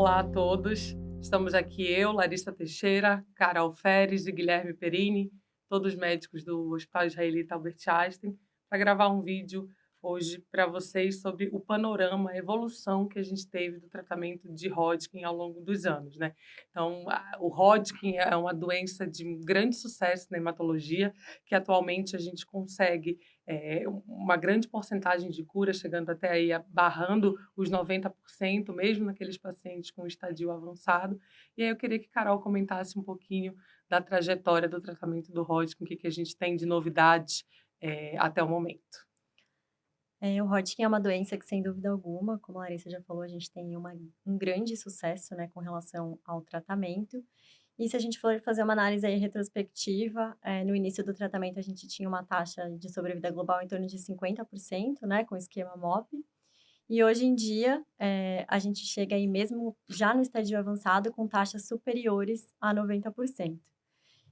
Olá a todos. Estamos aqui eu, Larissa Teixeira, Carol Feres e Guilherme Perini, todos médicos do Hospital Israelita Albert Einstein, para gravar um vídeo hoje para vocês sobre o panorama, a evolução que a gente teve do tratamento de Hodgkin ao longo dos anos, né? Então, o Hodgkin é uma doença de um grande sucesso na hematologia, que atualmente a gente consegue uma grande porcentagem de cura, chegando até aí, barrando os 90%, mesmo naqueles pacientes com estadio avançado. E aí eu queria que Carol comentasse um pouquinho da trajetória do tratamento do Hodgkin, o que a gente tem de novidades até o momento. O Hodgkin é uma doença que, sem dúvida alguma, como a Larissa já falou, a gente tem um grande sucesso, né, com relação ao tratamento. E se a gente for fazer uma análise aí retrospectiva, no início do tratamento a gente tinha uma taxa de sobrevida global em torno de 50%, né, com o esquema MOP. E hoje em dia, a gente chega aí mesmo já no estágio avançado com taxas superiores a 90%.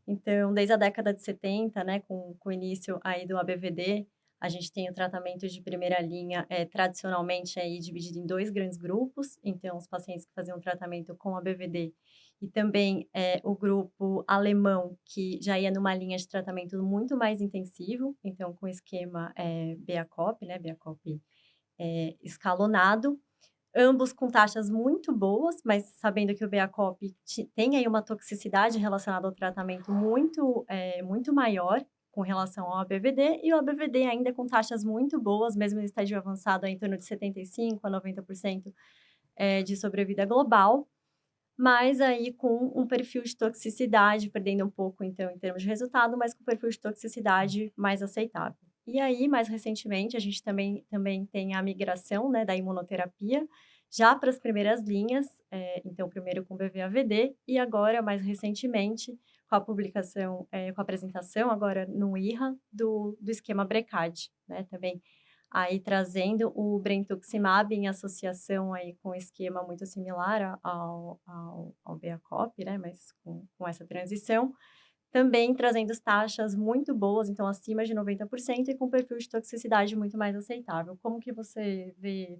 Então, desde a década de 70, né, com o início aí do ABVD, a gente tem o tratamento de primeira linha, tradicionalmente aí dividido em 2 grandes grupos, então os pacientes que faziam tratamento com ABVD e também, o grupo alemão, que já ia numa linha de tratamento muito mais intensivo, então com esquema, BACOP, né, BACOP, escalonado. Ambos com taxas muito boas, mas sabendo que o BACOP tem aí uma toxicidade relacionada ao tratamento muito maior com relação ao ABVD, e o ABVD ainda com taxas muito boas, mesmo em estágio avançado, aí em torno de 75 a 90%, de sobrevida global, mas aí com um perfil de toxicidade, perdendo um pouco então em termos de resultado, mas com perfil de toxicidade mais aceitável. E aí, mais recentemente, a gente também tem a migração, né, da imunoterapia, já para as primeiras linhas, então primeiro com BV-AVD e agora, mais recentemente, com a publicação, com a apresentação agora no IRRA do esquema BRECAD, né, também aí trazendo o brentuximab em associação aí com um esquema muito similar ao BACOP, né, mas com essa transição, também trazendo as taxas muito boas, então acima de 90% e com perfil de toxicidade muito mais aceitável. Como que você vê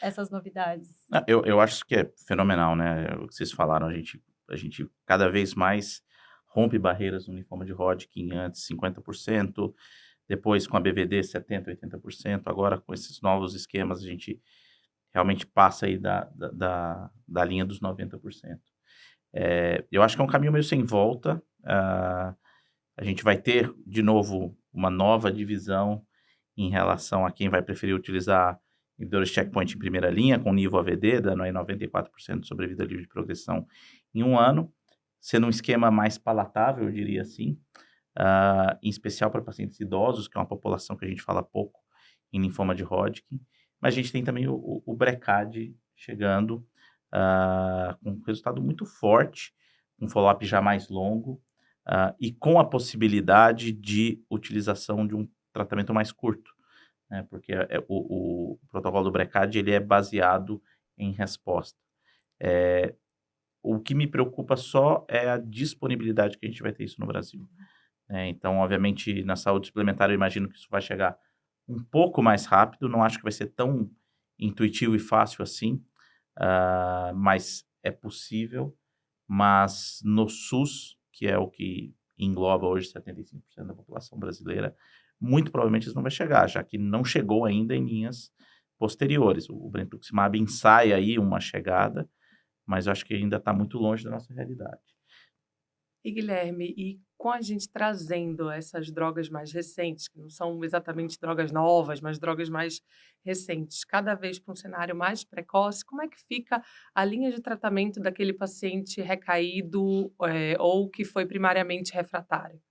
essas novidades? Eu acho que é fenomenal, né, o que vocês falaram, a gente cada vez mais rompe barreiras no linfoma de Hodgkin, antes 50%, depois com a BVD 70, 80%, agora com esses novos esquemas a gente realmente passa aí da linha dos 90%. Eu acho que é um caminho meio sem volta, a gente vai ter de novo uma nova divisão em relação a quem vai preferir utilizar inibidores checkpoint em primeira linha, com nível AVD, dando aí 94% de sobrevida livre de progressão em um ano, sendo um esquema mais palatável, eu diria assim, em especial para pacientes idosos, que é uma população que a gente fala pouco em linfoma de Hodgkin, mas a gente tem também o BRECAD chegando, com um resultado muito forte, um follow-up já mais longo, e com a possibilidade de utilização de um tratamento mais curto, né, porque o protocolo do BRECAD ele é baseado em resposta. O que me preocupa só é a disponibilidade que a gente vai ter isso no Brasil. Então, obviamente, na saúde suplementar eu imagino que isso vai chegar um pouco mais rápido, não acho que vai ser tão intuitivo e fácil assim, mas é possível. Mas no SUS, que é o que engloba hoje 75% da população brasileira, muito provavelmente isso não vai chegar, já que não chegou ainda em linhas posteriores. O brentuximab ensaia aí uma chegada, mas eu acho que ainda está muito longe da nossa realidade. E Guilherme, e com a gente trazendo essas drogas mais recentes, que não são exatamente drogas novas, mas drogas mais recentes, cada vez para um cenário mais precoce, como é que fica a linha de tratamento daquele paciente recaído, ou que foi primariamente refratário?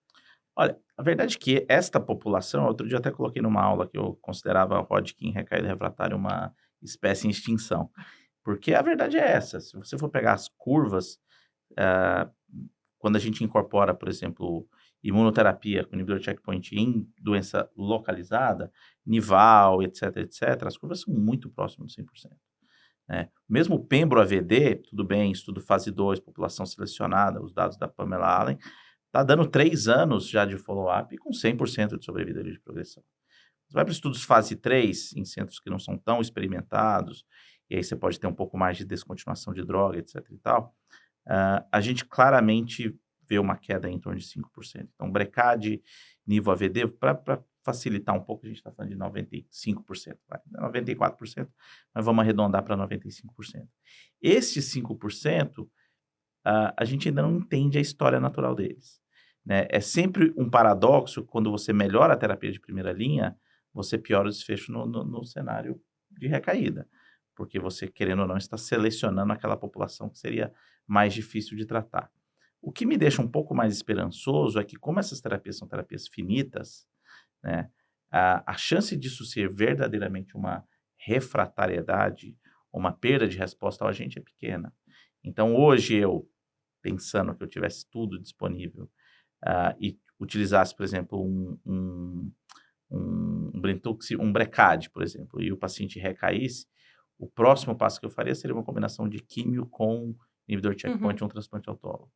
Olha, a verdade é que esta população, outro dia até coloquei numa aula que eu considerava Hodgkin recaído refratário uma espécie em extinção, porque a verdade é essa, se você for pegar as curvas, ah, quando a gente incorpora, por exemplo, imunoterapia com inibidor de checkpoint em doença localizada, Nival, etc, etc, as curvas são muito próximas de 100%, né. Mesmo o pembro-AVD, tudo bem, estudo fase 2, população selecionada, os dados da Pamela Allen, tá dando 3 anos já de follow-up com 100% de sobrevida livre de progressão. Você vai para estudos fase 3, em centros que não são tão experimentados, e aí você pode ter um pouco mais de descontinuação de droga, etc e tal, a gente claramente vê uma queda em torno de 5%. Então, Brecad, Nivo AVD, para facilitar um pouco, a gente está falando de 95%, vai, 94%, mas vamos arredondar para 95%. Esses 5%, a gente ainda não entende a história natural deles, né? É sempre um paradoxo, quando você melhora a terapia de primeira linha, você piora o desfecho no cenário de recaída, porque você, querendo ou não, está selecionando aquela população que seria mais difícil de tratar. O que me deixa um pouco mais esperançoso é que, como essas terapias são terapias finitas, né, a chance disso ser verdadeiramente uma refratariedade, uma perda de resposta ao agente é pequena. Então, hoje eu, pensando que eu tivesse tudo disponível, e utilizasse, por exemplo, um Brecad, por exemplo, e o paciente recaísse, o próximo passo que eu faria seria uma combinação de químio com inibidor de checkpoint Uhum. ou um transplante autólogo,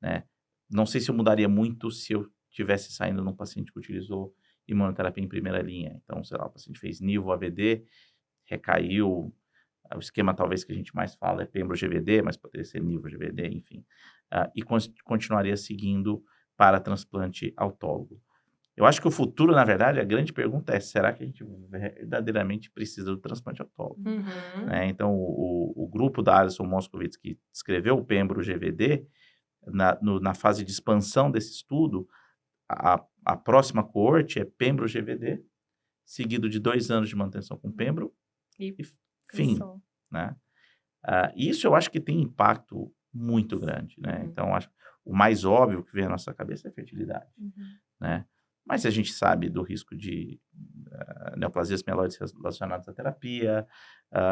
né? Não sei se eu mudaria muito se eu tivesse saindo num paciente que utilizou imunoterapia em primeira linha. Então, sei lá, o paciente fez Nivo AVD, recaiu, o esquema talvez que a gente mais fala é Pembro-GVD, mas poderia ser Nivo-GVD, enfim. E continuaria seguindo para transplante autólogo. Eu acho que o futuro, na verdade, a grande pergunta é, será que a gente verdadeiramente precisa do transplante autólogo? Uhum. Né? Então, o grupo da Alison Moskowitz, que escreveu o Pembro-GVD, na fase de expansão desse estudo, a próxima coorte é Pembro-GVD, seguido de 2 anos de manutenção com Pembro, E e fim, Só. né? Isso eu acho que tem impacto muito grande, né? Uhum. Então, acho o mais óbvio que vem à nossa cabeça é a fertilidade, Uhum. né? Mas a gente sabe do risco de neoplasias mieloides relacionadas à terapia,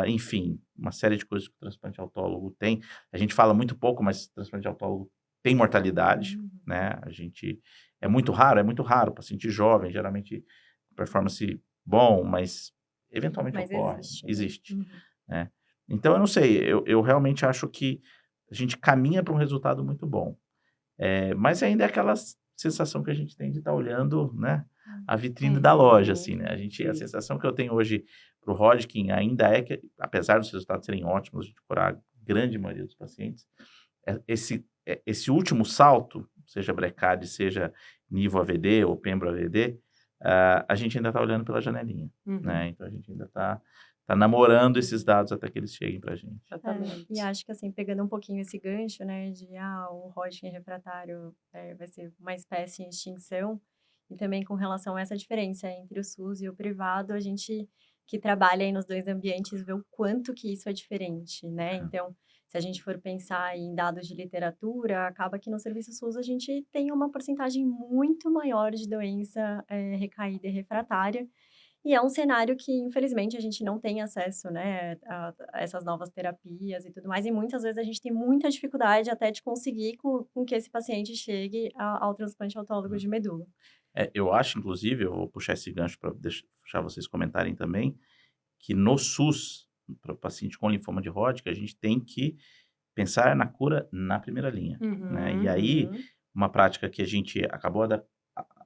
enfim, uma série de coisas que o transplante autólogo tem. A gente fala muito pouco, mas o transplante autólogo tem mortalidade, Uhum. né? É muito raro, paciente jovem, geralmente performance bom, mas eventualmente Mas ocorre, existe, né? existe, Uhum. né? Então, eu não sei, eu realmente acho que a gente caminha para um resultado muito bom. Mas ainda é aquela sensação que a gente tem de estar olhando, né, a vitrine da loja, Uhum. assim, né? A Sim. sensação que eu tenho hoje para o Hodgkin ainda é que, apesar dos resultados serem ótimos, de curar a grande maioria dos pacientes, esse último salto, seja Brecad, seja Nivo AVD ou Pembro AVD, a gente ainda está olhando pela janelinha, Uhum. né? Então a gente ainda está namorando esses dados até que eles cheguem para a gente. E Exatamente. acho que, assim, pegando um pouquinho esse gancho, né, de, o Hodgkin refratário vai ser uma espécie em extinção, e também com relação a essa diferença entre o SUS e o privado, a gente que trabalha aí nos 2 ambientes vê o quanto que isso é diferente, né? Então, se a gente for pensar em dados de literatura, acaba que no serviço SUS a gente tem uma porcentagem muito maior de doença, recaída e refratária, e é um cenário que, infelizmente, a gente não tem acesso, né, a essas novas terapias e tudo mais, e muitas vezes a gente tem muita dificuldade até de conseguir com que esse paciente chegue ao transplante autólogo de medula. Eu acho, inclusive, eu vou puxar esse gancho para deixar vocês comentarem também, que no SUS, para o paciente com linfoma de Hodgkin, a gente tem que pensar na cura na primeira linha, né? E aí, Uhum. uma prática que a gente acabou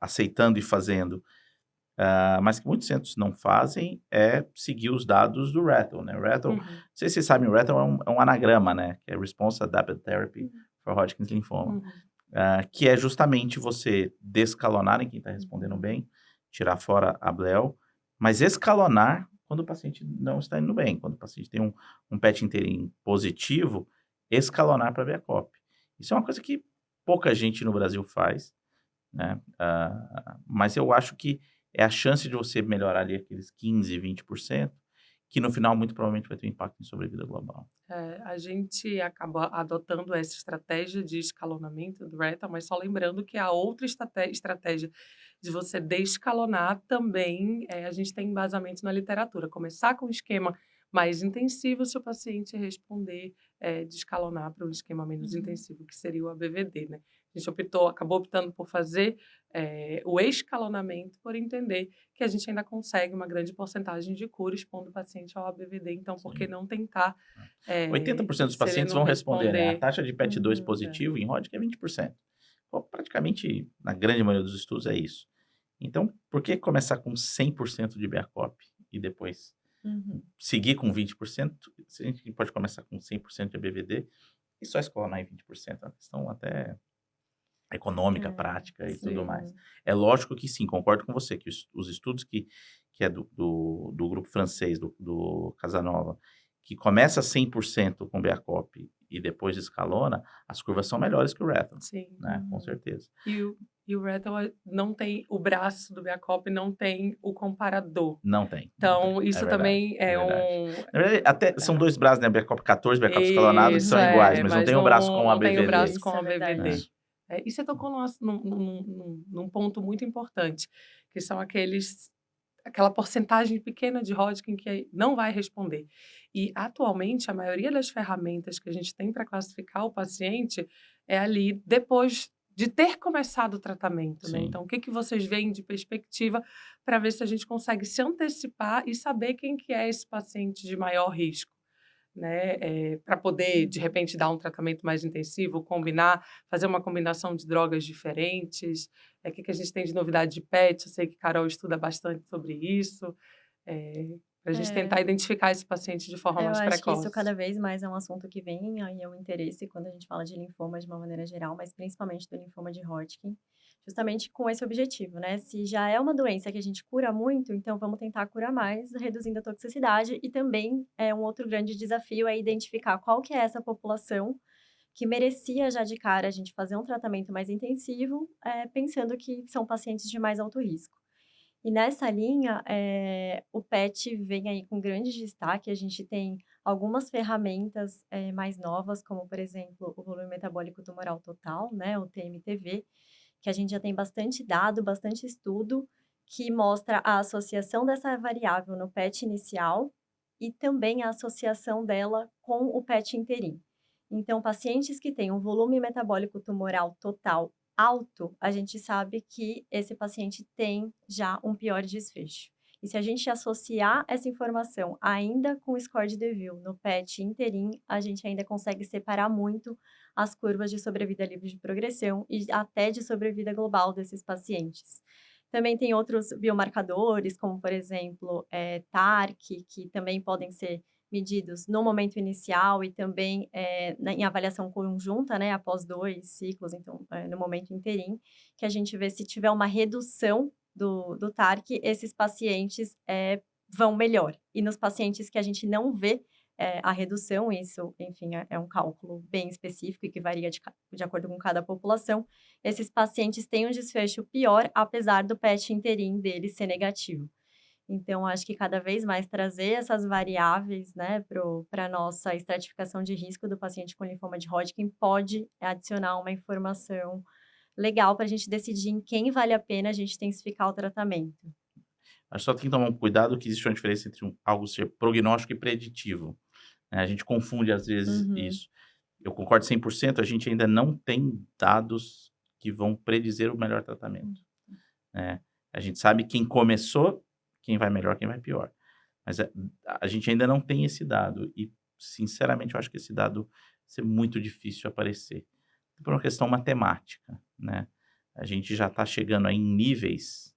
aceitando e fazendo, mas que muitos centros não fazem, é seguir os dados do RATL, né? RATL, não Uhum. sei se vocês sabem, o RATL é um anagrama, né? Que é Response Adapted Therapy for Hodgkin's Lymphoma. Uhum. Que é justamente você descalonar em quem está respondendo bem, tirar fora a BLEL, mas escalonar quando o paciente não está indo bem, quando o paciente tem um PET inteirinho positivo, escalonar para ver a COP. Isso é uma coisa que pouca gente no Brasil faz, né? Mas eu acho que é a chance de você melhorar ali aqueles 15, 20%, que no final muito provavelmente vai ter um impacto em sobrevida global. A gente acaba adotando essa estratégia de escalonamento do RETA, mas só lembrando que a outra estratégia de você descalonar também, a gente tem embasamento na literatura. Começar com um esquema mais intensivo, se o paciente responder, descalonar para um esquema menos Uhum. intensivo, que seria o ABVD, né. A gente acabou optando por fazer, o escalonamento, por entender que a gente ainda consegue uma grande porcentagem de cura expondo o paciente ao ABVD, então por que Sim. não tentar, 80% dos se ele pacientes não vão responder, né? A responder. taxa de PET2 É. positivo em Hodgkin é 20%. Pô, praticamente, na grande maioria dos estudos, é isso. Então, por que começar com 100% de BACOP e depois Uhum. seguir com 20%, se a gente pode começar com 100% de ABVD e só escalonar em 20%. É uma questão até econômica, prática e tudo mais. Sim. É lógico que sim, concordo com você, que os estudos que é do grupo francês, do Casanova, que começa 100% com BACOP e depois escalona, as curvas são melhores que o Rathon, Sim. né? Com Uhum. certeza. E o Rattle não tem o braço do Biacop, não tem o comparador. Não tem. Então, É isso verdade. também É é verdade. um. Na verdade, até são dois braços, né? BACOP 14, BACOP escalonado, que Isso, são iguais, mas não mas tem o braço com não tem o ABVD. braço com Isso é a BVD. verdade. E você tocou num ponto muito importante, que são aquela porcentagem pequena de Hodgkin que não vai responder. E, atualmente, a maioria das ferramentas que a gente tem para classificar o paciente é ali depois de ter começado o tratamento, né? Sim. Então, o que vocês veem de perspectiva para ver se a gente consegue se antecipar e saber quem que é esse paciente de maior risco? Né, para poder, de repente, dar um tratamento mais intensivo, combinar, fazer uma combinação de drogas diferentes. O que a gente tem de novidade de PET? Eu sei que Carol estuda bastante sobre isso, para a gente É, tentar identificar esse paciente de forma eu mais acho que isso precoce. cada vez mais é um assunto que vem aí ao interesse quando a gente fala de linfoma de uma maneira geral, mas principalmente do linfoma de Hodgkin, justamente com esse objetivo, né? Se já é uma doença que a gente cura muito, então vamos tentar curar mais, reduzindo a toxicidade. E também é um outro grande desafio é identificar qual que é essa população que merecia já de cara a gente fazer um tratamento mais intensivo, pensando que são pacientes de mais alto risco. E nessa linha, o PET vem aí com grande destaque. A gente tem algumas ferramentas, mais novas, como, por exemplo, o volume metabólico tumoral total, né, o TMTV, que a gente já tem bastante dado, bastante estudo, que mostra a associação dessa variável no PET inicial e também a associação dela com o PET interim. Então, pacientes que têm um volume metabólico tumoral total alto, a gente sabe que esse paciente tem já um pior desfecho. E se a gente associar essa informação ainda com o score de DEVIL no PET interim, a gente ainda consegue separar muito as curvas de sobrevida livre de progressão e até de sobrevida global desses pacientes. Também tem outros biomarcadores, como, por exemplo, TARC, que também podem ser medidos no momento inicial e também em avaliação conjunta, né, após 2 ciclos, então, no momento interim, que a gente vê se tiver uma redução do TARC, esses pacientes vão melhor. E nos pacientes que a gente não vê a redução, isso, enfim, é um cálculo bem específico e que varia de acordo com cada população, esses pacientes têm um desfecho pior, apesar do PET interim deles ser negativo. Então, acho que cada vez mais trazer essas variáveis, né, para a nossa estratificação de risco do paciente com linfoma de Hodgkin pode adicionar uma informação legal para a gente decidir em quem vale a pena a gente intensificar o tratamento. Acho que só tem que tomar um cuidado que existe uma diferença entre algo ser prognóstico e preditivo, né? A gente confunde às vezes Uhum. isso. Eu concordo 100%, a gente ainda não tem dados que vão predizer o melhor tratamento, né? A gente sabe quem começou, quem vai melhor, quem vai pior. Mas a gente ainda não tem esse dado e, sinceramente, eu acho que esse dado vai ser muito difícil aparecer. Por uma questão matemática, né? A gente já está chegando aí em níveis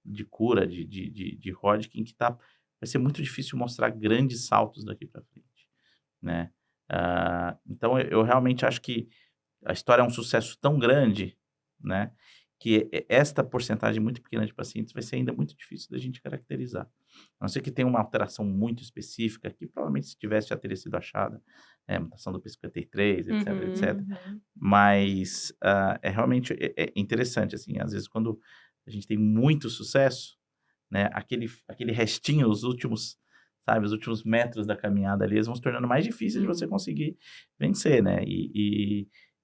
de cura de Hodgkin que vai ser muito difícil mostrar grandes saltos daqui para frente, né? Então eu realmente acho que a história é um sucesso tão grande, né, que esta porcentagem muito pequena de pacientes vai ser ainda muito difícil da gente caracterizar. A não ser que tenha uma alteração muito específica, que provavelmente se tivesse já teria sido achada, mutação do P53, etc, Uhum. etc. Uhum. Mas é realmente interessante, assim, às vezes quando a gente tem muito sucesso, né, aquele restinho, os últimos, sabe, os últimos metros da caminhada ali, eles vão se tornando mais difíceis de você conseguir vencer, né?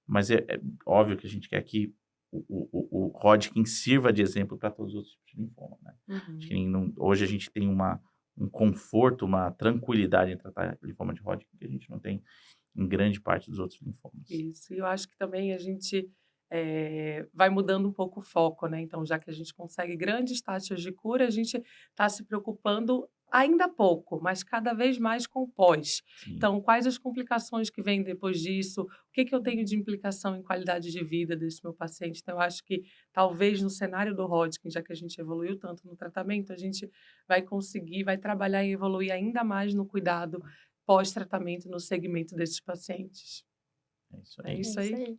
Mas é óbvio que a gente quer que o Hodgkin sirva de exemplo para todos os outros tipos de linfoma, né? Acho que hoje a gente tem um conforto, uma tranquilidade em tratar linfoma de Hodgkin que a gente não tem em grande parte dos outros linfomas. Isso, e eu acho que também a gente vai mudando um pouco o foco, né? Então, já que a gente consegue grandes taxas de cura, a gente está se preocupando Ainda pouco, mas cada vez mais com o pós. Sim. Então, quais as complicações que vêm depois disso? O que que eu tenho de implicação em qualidade de vida desse meu paciente? Então, eu acho que talvez no cenário do Hodgkin, já que a gente evoluiu tanto no tratamento, a gente vai conseguir, vai trabalhar e evoluir ainda mais no cuidado pós-tratamento no segmento desses pacientes. É isso É aí. isso É isso aí. aí.